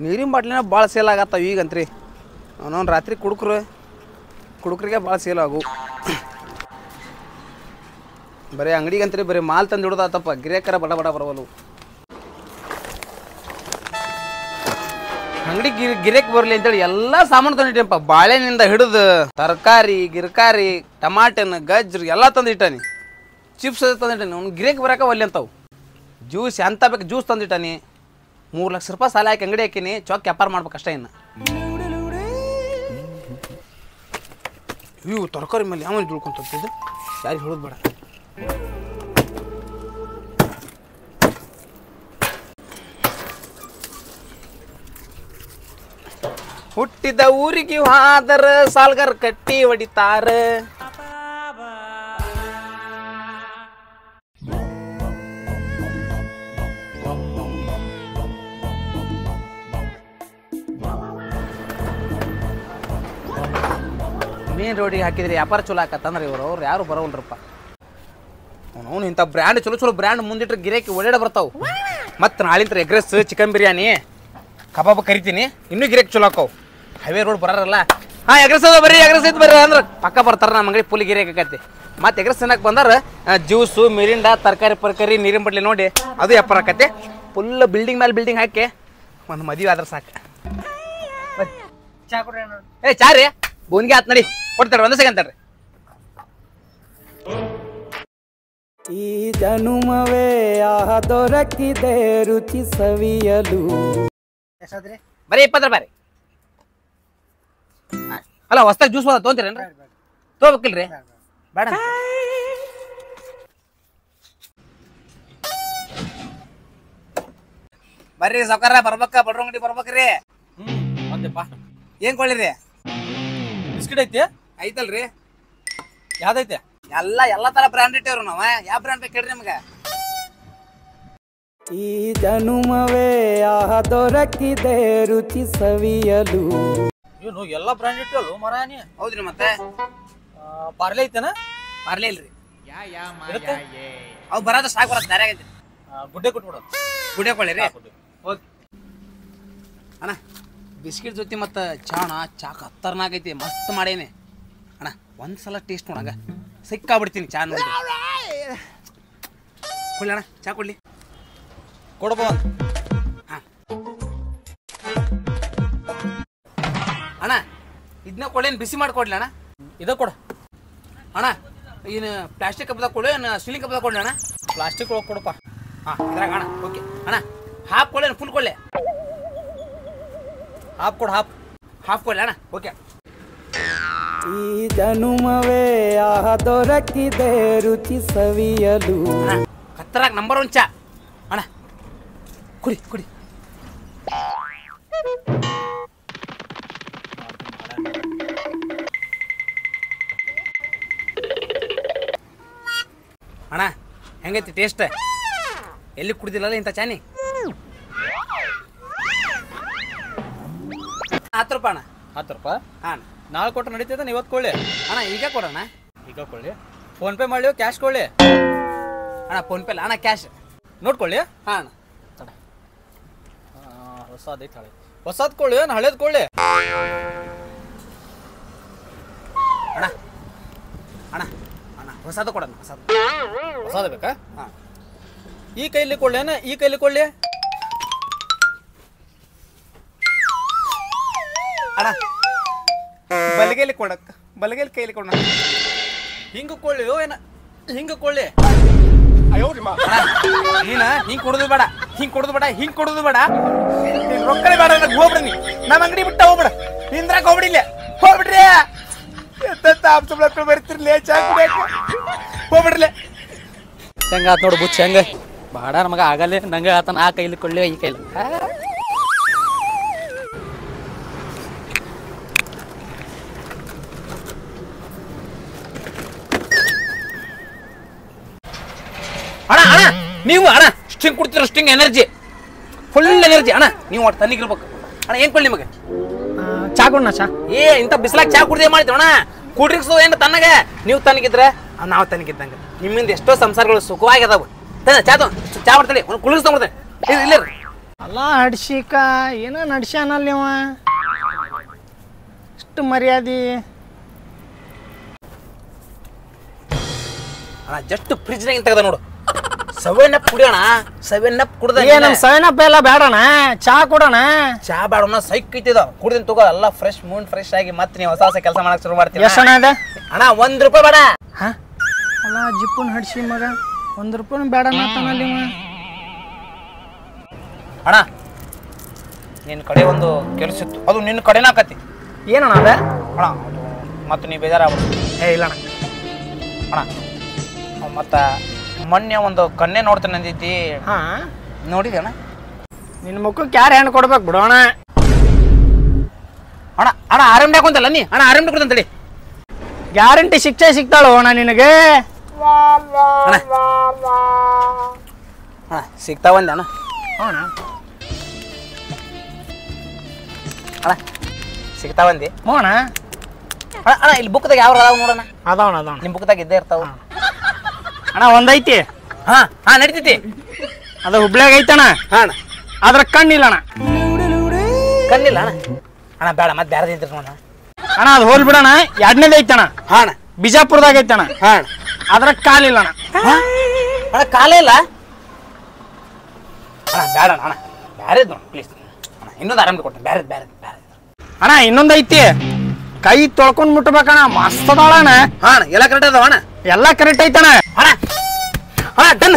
ನೀರಿನ ಬಾಟ್ಲಿನ ಭಾಳ ಸೇಲ್ ಆಗತ್ತಾವ ಈಗಂತ್ರಿ ಅವನವ್ನು ರಾತ್ರಿ ಕುಡುಕ್ರಿಗೆ ಭಾಳ ಸೇಲ್ ಆಗು ಬರೀ ಅಂಗಡಿಗಂತ್ರಿ ಬರೀ ಮಾಲ್ ತಂದು ಹಿಡ್ದಾತಪ್ಪ ಗಿರೇಕರ ಬಡ ಬರವಲು ಅಂಗಡಿ ಗಿರೇಕ್ ಬರಲಿ ಅಂತೇಳಿ ಎಲ್ಲ ಸಾಮಾನು ತಂದಿಟ್ಟೆನಪ್ಪ ಬಾಳೆನಿಂದ ಹಿಡಿದು ತರಕಾರಿ ಗಿರ್ಕಾರಿ ಟಮಾಟನ್ ಗಜ್ರು ಎಲ್ಲ ತಂದಿಟ್ಟಾನಿ ಚಿಪ್ಸ್ ತಂದಿಟ್ಟಾನಿ ಅವ್ನು ಗಿರೇಕ್ ಬರೋಕ ಒಲ್ಲೆ ಅಂತವು ಜ್ಯೂಸ್ ಎಂತ ಬೇಕು ಜ್ಯೂಸ್ ತಂದಿಟ್ಟಾನಿ 3 ಲಕ್ಷ ರೂಪಾಯಿ ಸಾಲ ಹಾಕಿ ಅಂಗಡಿ ಹಾಕಿನಿ ಚೊಕ್ ವ್ಯಾಪಾರ ಮಾಡ್ಬೇಕಷ್ಟ ಇನ್ನು ಇವು ತರಕಾರಿ ಮೇಲೆ ಯಾವ ದುಡ್ಕೊಂತಿದ್ದು ಯಾರಿಗೆ ಹೇಳೋದು ಬೇಡ ಹುಟ್ಟಿದ ಊರಿಗೆ ಹಾದರ ಸಾಲ್ಗಾರ ಕಟ್ಟಿ ಹೊಡಿತಾರ ಮೇನ್ ರೋಡಿಗೆ ಹಾಕಿದ್ರಿ ವ್ಯಾಪಾರ ಚಲೋ ಆಕತ್ತಂದ್ರೆ ಅವ್ರು ಯಾರು ಬರೋಲ್ರಪ್ಪ ಅವನು ಇಂಥ ಬ್ರ್ಯಾಂಡ್ ಚಲೋ ಬ್ರ್ಯಾಂಡ್ ಮುಂದಿಟ್ರೆ ಗಿರೇಕಿ ಒಳ್ಳೆ ಬರ್ತಾವೆ ಮತ್ತು ನಾಳಿಂತ್ರ ಎಗ್ ರೈಸ್ ಚಿಕನ್ ಬಿರಿಯಾನಿ ಕಬಾಬ್ ಕರಿತೀನಿ ಇನ್ನೂ ಗಿರೇಕಿ ಚಲೋ ಆಕವು ಹೈವೇ ರೋಡ್ ಬರೋರಲ್ಲ ಹಾಂ ಎಗ್ ರೈಸ್ ಬರ್ರಿ ಅಂದ್ರೆ ಪಕ್ಕ ಬರ್ತಾರೆ ನಮ್ಮ ಅಂಗಡಿ ಫುಲ್ ಗಿರೇಕಿ ಆಕತಿ ಮತ್ತು ಎಗ್ ರೈಸ್ ತಿನ್ನಕ್ಕೆ ಬಂದಾರೆ ಜ್ಯೂಸು ಮಿರಿಂಡ ತರಕಾರಿ ನೀರಿನ ಬಟ್ಲಿ ನೋಡಿ ಅದು ವ್ಯಾಪಾರ ಆಕತಿ ಫುಲ್ ಬಿಲ್ಡಿಂಗ್ ಮೇಲೆ ಬಿಲ್ಡಿಂಗ್ ಹಾಕಿ ಒಂದು ಮದುವೆ ಆದ್ರೆ ಸಾಕು ಚಾ ಕೊಡ್ರಿ ಚಾ ರೀ ಬೋನ್ಗೆ ಆತ್ ನಡಿ ಕೊಡ್ತಾರೆ ಒಂದೇ ಸೆಕೆಂಡ್ ತಡ್ರಿ ಈ ಜನುಮವೇ ಆಹ ದೊರಕಿದೆ ರುಚಿ ಸವಿಯಲು ಬರೀ 20 ರೂಪಾಯಿ ಅಲ್ಲ ಹೊಸ್ತಾಗ ಜ್ಯೂಸ್ ತೊಗೊಂತೀರೇನ್ರಿ ತೊಗೋಬೇಕಿಲ್ರಿ ಬೇಡ ಬರ್ರಿ ಸಾವ್ಕಾರ ಬಡ್ರ ಅಂಗಡಿ ಬರ್ಬೇಕ್ರಿ ಏನ್ ಕೊಳ್ಳಿರಿ ಬಿಸ್ಕಿಟ್ ಐತಿ ಐತಲ್ರಿ ಯಾವ್ದೈತೆ ಎಲ್ಲ ತರ ಬ್ರ್ಯಾಂಡ್ ಇಟ್ಟೇವ್ರಿ ನಾವ ಯಾವ ಬ್ರ್ಯಾಂಡ್ ಬೇಕು ಹೇಳ್ರಿ ನಿಮ್ಗೆ ಈ ಜನುಮವೇ ಆಹ ದೊರಕಿದೆ ರುಚಿ ಸವಿಯಲು ಏನು ಎಲ್ಲ ಬ್ರ್ಯಾಂಡ್ ಇಟ್ಟಲ್ಲ ಮರಾನಿ ಹೌದ್ರಿ ಮತ್ತೆ ಪಾರ್ಲೆ ಐತೆನ ಪಾರ್ಲೆ ಇಲ್ರಿ ಅವ್ ಬರೋದ ಸ್ಟಾಕ್ ಬರೋದು ದಾರಿ ಆಗೈತಿ ಗುಡ್ಡೆ ಕೊಟ್ಬಿಡೋದು ಗುಡಿಯ ಕೊಳ್ಳಿರಿ ಅಣ್ಣ ಬಿಸ್ಕಿಟ್ ಜೊತೆ ಮತ್ತು ಚಾ ಖತರ್ನಾಕ್ ಐತಿ ಮಸ್ತ್ ಮಾಡೇನಿ ಅಣ್ಣ ಒಂದ್ಸಲ ಟೇಸ್ಟ್ ನೋಡಂಗ ಸಿಕ್ಕಾಬಿಡ್ತೀನಿ ಚಾ ನೋಡಿ ಕೊಡ್ಲಿ ಅಣ್ಣ ಚಾ ಕೊಡ್ಲಿ ಕೊಡಬ ಹಾಂ ಅಣ್ಣ ಇದನ್ನ ಕೊಡೇನು ಬಿಸಿ ಮಾಡ್ಕೊಡ್ಲಿ ಅಣ್ಣ ಇದ ಕೊಡ ಅಣ್ಣ ಏನು ಪ್ಲಾಸ್ಟಿಕ್ ಕಬ್ದಾಗ ಕೊಡು ಏನು ಸ್ಟೀಲಿಂಗ್ ಕಬ್ದಾಗ ಕೊಡ್ಲಿ ಅಣ್ಣ ಪ್ಲಾಸ್ಟಿಕ್ ಒಳಗೆ ಕೊಡಪ್ಪ ಹಾಂ ಇದ್ರಾಗ ಅಣ್ಣ ಓಕೆ ಅಣ್ಣ ಹಾಫ್ ಕೊಡ್ಲೇನು ಫುಲ್ ಕೊಡ್ಲೆ ಹಾಫ್ ಕೊಡು ಹಾಫ್ ಕೊಡ್ಲಿ ಅಣ್ಣ ಓಕೆ ಈ ಜನುಮವೇ ಆಹ ದೊರಕಿದೆ ರುಚಿ ಸವಿಯಲು ಖತರ್ನಾಕ್ ನಂಬರ್ 1 ಚಾ ಅಣ್ಣ ಕುಡಿ ಅಣ್ಣ ಹೆಂಗೈತಿ ಟೇಸ್ಟ್ ಎಲ್ಲಿ ಕುಡ್ದಿಲ್ಲಲ್ಲ ಇಂಥ ಚಾನಿ 10 ರೂಪಾಯಿ ಅಣ್ಣ 10 ರೂಪಾಯಿ ಹಾಂ ನಾಳೆ ಕೊಟ್ಟರೆ ನಡೀತೈತೆ ಇವತ್ತು ಕೊಳ್ಳಿ ಅಣ್ಣ ಈಗ ಕೊಡೋಣ ಈಗ ಕೊಳ್ಳಿ ಫೋನ್ ಪೇ ಮಾಡಲಿ ಕ್ಯಾಶ್ ಕೊಳ್ಳಿ ಅಣ್ಣ ಫೋನ್ ಪೇ ಅಣ್ಣ ಕ್ಯಾಶ್ ನೋಡ್ಕೊಳ್ಳಿ ಹಾಂ ಅಣ್ಣ ತಡ ಹೊಸದೈತೆ ಹಳೆ ಹೊಸದು ಕೊಳ್ಳಿ ಏನು ಹಳೇದು ಕೊಳ್ಳಿ ಅಣ್ಣ ಹೊಸದು ಕೊಡೋಣ ಹೊಸದು ಬೇಕಾ ಹಾಂ ಈ ಕೈಲಿ ಕೊಳ್ಳೇನ ಈ ಕೈಲಿ ಕೊಳ್ಳಿ ಅಣ್ಣ ಬಲಗೈಲಿ ಕೈಲಿ ಕೊಡ ಹಿಂಗೆ ಕೊಳ್ಳಿ ಏನ ಹಿಂಗೆ ಕೊಳ್ಳಿ ನೀನ ಹಿಂಗ್ ಕೊಡುದು ಬೇಡ ಹಿಂಗ್ ಕೊಡುದು ಬೇಡ ರೊಕ್ಕನೇ ಬೇಡ ಹೋಗ್ಬಿಡ ನೀ ನಮ್ಮ ಅಂಗಡಿ ಬಿಟ್ಟ ಹೋಗ್ಬಿಡ ನಿಂದ್ರಾಗ ಹೋಗ್ಬಿಡಿಲ್ಲ ಹೋಗ್ಬಿಡ್ರಿ ಬರ್ತಿರ್ಲಿ ಚಾ ಕುಡಿಯಕ್ಕೆ ಹೋಗ್ಬಿಡ್ರಿ ಹೆಂಗ ಆತ್ ನೋಡು ಬುಚ್ಚ ಹೆಂಗ ಬಾಡ ನಮಗ ಆಗಲ್ಲ ನಂಗೆ ಆತನ ಆ ಕೈಲಿ ಕೊಳ್ಳಿ ಈ ಕೈಲಿ ಅಣ್ಣ ನೀವು ಅಣ್ಣ ಸ್ಟಿಂಗ್ ಕುಡ್ತಿರೋ ಸ್ಟಿಂಗ್ ಎನರ್ಜಿ ಫುಲ್ ಎನರ್ಜಿ ಅಣ್ಣ ನೀವು ಒಟ್ಟು ತನಿಗಿರ್ಬೇಕು ಅಣ್ಣ ಏನ್ ಕೊಡ್ಲಿ ನಿಮಗೆ ಚಾ ಕೊಡ್ನ ಚಾ ಇಂಥ ಬಿಸಿಲಾಗ ಚಾ ಕುಡ್ದೇ ಮಾಡ್ತೀವಿ ಅಣ್ಣ ಕೂಲ್ ಡ್ರಿಂಕ್ಸ್ ಏನು ತನ್ನಗೆ ನೀವು ತನಗಿದ್ರೆ ನಾವು ತನಗಿದ್ದಂಗೆ ನಿಮ್ಮಿಂದ ಎಷ್ಟೋ ಸಂಸಾರಗಳು ಸುಖವಾಗಿ ಅದಾವು ಚಾ ಮಾಡ್ತಾಳೆ ಒಂದು ಕುಳಿಸ್ ತೊಗೊಂಡ್ರೆ ಇಲ್ಲ ಅಲ್ಲ ಹಡ್ಸಿಕ ಏನೋ ನಡ್ಸ್ಯಾನಲ್ಲಿ ಅವ ಇಷ್ಟು ಮರ್ಯಾದೆ. ಅಣ್ಣ ಜಸ್ಟ್ ಫ್ರಿಜ್ನಾಗ ತೆಗ್ದ ನೋಡು. 7up ಕುಡಿಯೋಣ. 7up ಕುಡ್ದ ನಮ್ಮ 7up ಎಲ್ಲ ಬೇಡಣ, ಚಾ ಕೊಡೋಣ. ಚಾ ಬೇಡ ಸೈಕ್ ಐತಿದ ಕುಡ್ದಿನ ತಗೋ ಎಲ್ಲ ಫ್ರೆಶ್ ಫ್ರೆಶ್ ಆಗಿ ಮತ್ತೆ ನೀವು ಹೊಸ ಹೊಸ ಕೆಲಸ ಮಾಡಕ್ ಶುರು ಮಾಡ್ತೀವಿ. ಎಷ್ಟು ಅಣ್ಣ ಇದೆ ಅಣ್ಣ ₹1 ಬೇಡ. ಅಲ್ಲ ಜಿಪ್ಪನ್ ಹಡ್ಸಿ ಮಗ ₹1 ಬೇಡ ಅನ್ನತಾನಲ್ಲಿ ಅಣ್ಣ ನಿನ್ನ ಕಡೆ ಒಂದು ಕೆಲಸ ಇತ್ತು, ಅದು ನಿನ್ನ ಕಡೆನ ಆಕತಿ. ಏನಣ್ಣ ಅದ ಅಣ್ಣ ಮತ್ತೆ ನೀ ಬೇಜಾರಾಗ್ಬಿಡು. ಇಲ್ಲಣ್ಣ ಅಣ್ಣ ಮತ್ತು ಮೊನ್ನೆ ಒಂದು ಕನ್ನೆ ನೋಡ್ತೇನೆ ಅಂದಿದ್ದಿ, ನೋಡಿದೆ ಅಣ್ಣ? ನಿನ್ನ ಮುಖಕ್ಕೆ ಯಾರು ಹೆಣ್ಣು ಕೊಡ್ಬೇಕು ಬಿಡೋಣ. ಅಣ್ಣ ಅಣ್ಣ ಆರಾಮ್ ಹಾಕೊಂತಲ್ಲ ನೀ. ಅಣ್ಣ ಆರಾಮ್ ಕೊಡ್ತಂತೇಳಿ ಗ್ಯಾರಂಟಿ ಶಿಕ್ಷೆ ಸಿಗ್ತಾಳು ಅಣ್ಣ ನಿನಗೆ. ಅಣ್ಣ ಅಣ್ಣ ಸಿಗ್ತಾವಂದೆ ಅಣ್ಣ. ಅಣ್ಣ ಅಣ್ಣ ಸಿಗ್ತಾವಂದಿ? ಹ್ಞೂ ಅಣ್ಣ. ಅಣ್ಣ ಅಣ್ಣ ಇಲ್ಲಿ ಬುಕ್ದಾಗ ಯಾವ ಅದಾವ ನೋಡೋಣ. ಅದಾವಣ ಅದಾವಣ. ನಿಮ್ಮ ಬುಕ್ದಾಗ ಇದ್ದೇ ಇರ್ತಾವ. ಅಣ್ಣ ಒಂದೈತಿ. ಹಾಂ ನಡೀತೈತಿ. ಅದು ಹುಬ್ಳ್ಯಾಗ ಐತಣ್ಣ. ಹಾಂ ಅದ್ರ ಕಣ್ಣಿಲ್ಲ ಅಣ್ಣ. ಕಣ್ಣಿಲ್ಲ ಅಣ್ಣ? ಅಣ್ಣ ಬೇಡ ಮತ್ತೆ ಬೇರೆ ಐತಿ ನೋಡೋಣ. ಅಣ್ಣ ಅದು ಹೋಲ್ ಬಿಡೋಣ. ಎರಡನೇದು ಐತಣ್ಣ. ಹಾಂ ಬಿಜಾಪುರದಾಗ ಐತಣ್ಣ. ಹಾಂ ಅದ್ರ ಕಾಲಿಲ್ಲ ಅಣ್ಣ. ಅಣ್ಣ ಕಾಲೇ ಇಲ್ಲ ಅಣ್ಣ? ಬೇಡ ಅಣ್ಣ ಬ್ಯಾರೇದ್ ನೋಡಿ ಪ್ಲೀಸ್ ಅಣ್ಣ. ಇನ್ನೊಂದು ಆರಾಮ್ ಕೊಡ್ತೇನೆ. ಬ್ಯಾರೇದ್ ಬ್ಯಾರೇದ್ ಬ್ಯಾರೇದ್ ಅಣ್ಣ ಇನ್ನೊಂದು ಐತಿ. ಕೈ ತೊಳ್ಕೊಂಡ್ ಮುಟ್ಬೇಕಣ್ಣ. ಮಸ್ತ್ ಅದಾಳಣ್ಣ. ಹಾಂ ಎಲ್ಲ ಕರೆಕ್ಟ್ ಅದಾವ ಅಣ್ಣ? ಎಲ್ಲ ಕರೆಕ್ಟ್ ಐತಣ್ಣ. ಅಣ್ಣ ಅಣ್ಣ ಡನ್,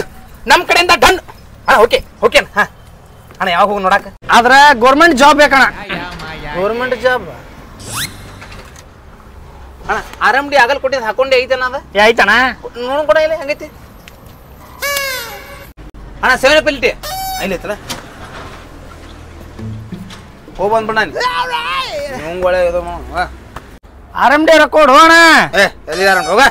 ನಮ್ಮ ಕಡೆಯಿಂದ ಡನ್ ಅಣ್ಣ. ಓಕೆ ಓಕೆ ಅಣ್ಣ. ಹಾಂ ಅಣ್ಣ ಯಾವಾಗ ಹೋಗಿ ನೋಡಕ್ಕೆ? ಆದ್ರ ಗೌರ್ಮೆಂಟ್ ಜಾಬ್ ಬೇಕಣ್ಣ. ಗೌರ್ಮೆಂಟ್ ಜಾಬ್ ಅಣ್ಣ? ಆರಾಮ್ ಡಿ ಆಗಲ್ ಕೊಟ್ಟಿದ್ದು ಹಾಕೊಂಡೆ ಐತಣ್ಣ. ಅದ ಐತಣ್ಣ ನೋಡ್ಕೊಡ ಇಲ್ಲ ಹೆಂಗೈತಿ ಅಣ್ಣ? 7up ಇಲ್ಲಿ ಐತಲ್ಲ, ಹೋಗಿ ಬಂದ್ಬಿಡ ನಿಮ್ಗೊಳೆ ಇದು ಆರಾಮ್ ಡೇ ರೊಕ್ಕೋಡು ಅಣ್ಣ. ಎಲ್ಲಿ ಹೋಗ.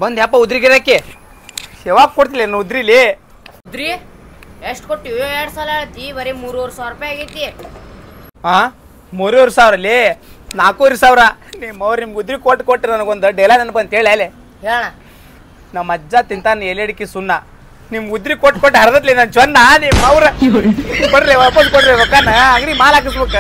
ಬಂದ್ ಯಪ್ಪ ಉದ್ರಿ ಗಿರಾಕಿ ಯಾವಾಗ ಕೊಡ್ತಿಲ್ಲ ಏನು ಉದ್ರಿಲಿ? ಉದ್ರಿ ಎಷ್ಟು ಕೊಟ್ಟಿವಿ? 2 ಸಲ ಹೇಳ್ತಿ, ಬರೀ 3,500 ರೂಪಾಯಿ ಆಗೈತಿ. ಹಾ 3,500 ಅಲ್ಲಿ 4,500. ನಿಮ್ಮವ್ರು ನಿಮ್ಗೆ ಉದ್ರಿ ಕೊಟ್ಟು ನನಗೊಂದು ಡೇಲ ನೆನಪು ಅಂತ ಹೇಳಿ ಅಲ್ಲೇ ಹೇಳ. ನಮ್ಮ ಅಜ್ಜ ತಿಂತಾನೆ ಎಲೆಡಿಕೆ ಸುಣ್ಣ. ನಿಮ್ಗೆ ಉದ್ರಿ ಕೊಟ್ಟು ಹರಿದತ್ಲಿ ನಾನು ಚೊನ್ನ. ನಿಮ್ಮ ಅವ್ರ ಕೊಡ್ರಿ ವಾಪಸ್ ಕೊಡ್ರಿ ರೊಕ್ಕನ. ಅಂಗಡಿ ಮಾಲ್ ಹಾಕಿಸ್ಬೇಕ.